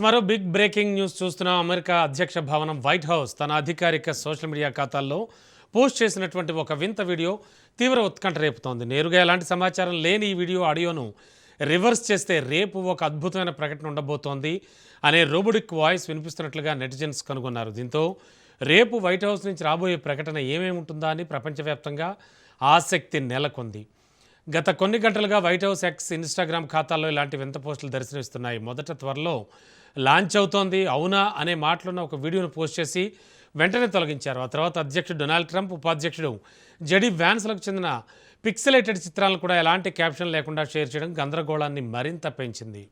మరో big breaking news చూస్తున్నాం. America అధ్యక్ష భవనం వైట్ హౌస్ తన అధికారిక సోషల్ మీడియా ఖాతాల్లో పోస్ట్ చేసినటువంటి ఒక వింత వీడియో తీవ్ర ఉత్కంఠ రేపుతోంది. నేరుగా ఎలాంటి సమాచారం లేని ఈ వీడియో ఆడియోను రివర్స్ చేస్తే రేపు ఒక అద్భుతమైన ప్రకటన ఉండబోతోంది అనే రోబోటిక్ వాయిస్ వినిపిస్తున్నట్లుగా నెటిజన్స్ కనుగొన్నారు. దీంతో రేపు వైట్ హౌస్ నుంచి రాబోయే ప్రకటన ఏమేమి ఉంటుందా అని ప్రపంచవ్యాప్తంగా ఆసక్తి నెలకొంది. గత కొన్ని గంటలుగా వైట్ హౌస్ ఎక్స్, ఇన్స్టాగ్రామ్ ఖాతాల్లో ఇలాంటి వింత పోస్టులు దర్శనమిస్తున్నాయి. మొదట త్వరలో లాంచ్ అవుతోంది అవునా అనే మాటలున్న ఒక వీడియోను పోస్ట్ చేసి వెంటనే తొలగించారు. ఆ తర్వాత అధ్యక్షుడు డొనాల్డ్ ట్రంప్, ఉపాధ్యక్షుడు జెడీ వ్యాన్స్లకు చెందిన పిక్సెలేటెడ్ చిత్రాలను కూడా ఎలాంటి క్యాప్షన్ లేకుండా షేర్ చేయడం గందరగోళాన్ని మరింత పెంచింది.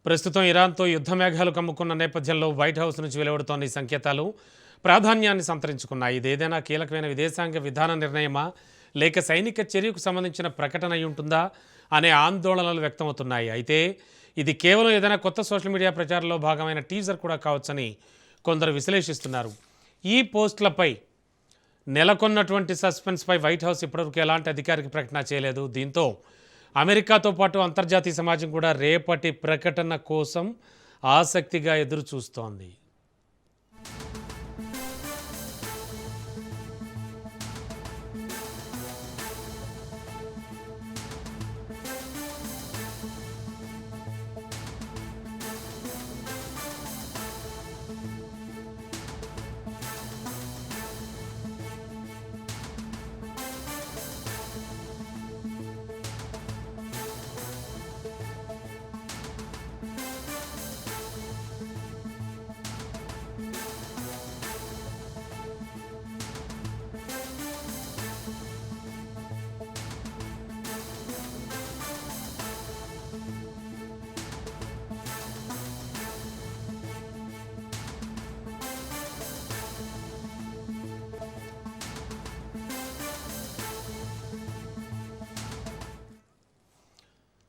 ప్రస్తుతం ఇరాన్తో యుద్ధ మేఘాలు కమ్ముకున్న నేపథ్యంలో వైట్ హౌస్ నుంచి వెలువడుతోన్న ఈ సంకేతాలు ప్రాధాన్యాన్ని సంతరించుకున్నాయి. ఇదేదైనా కీలకమైన విదేశాంగ విధాన నిర్ణయమా లేక సైనిక చర్యకు సంబంధించిన ప్రకటన అయి ఉంటుందా అనే ఆందోళనలు వ్యక్తమవుతున్నాయి. అయితే ఇది కేవలం ఏదైనా కొత్త సోషల్ మీడియా ప్రచారంలో భాగమైన టీజర్ కూడా కావచ్చని కొందరు విశ్లేషిస్తున్నారు. ఈ పోస్టులపై నెలకొన్నటువంటి సస్పెన్స్పై వైట్ హౌస్ ఇప్పటివరకు ఎలాంటి అధికారిక ప్రకటన చేయలేదు. దీంతో అమెరికాతో పాటు అంతర్జాతీయ సమాజం కూడా రేపటి ప్రకటన కోసం ఆసక్తిగా ఎదురు చూస్తోంది.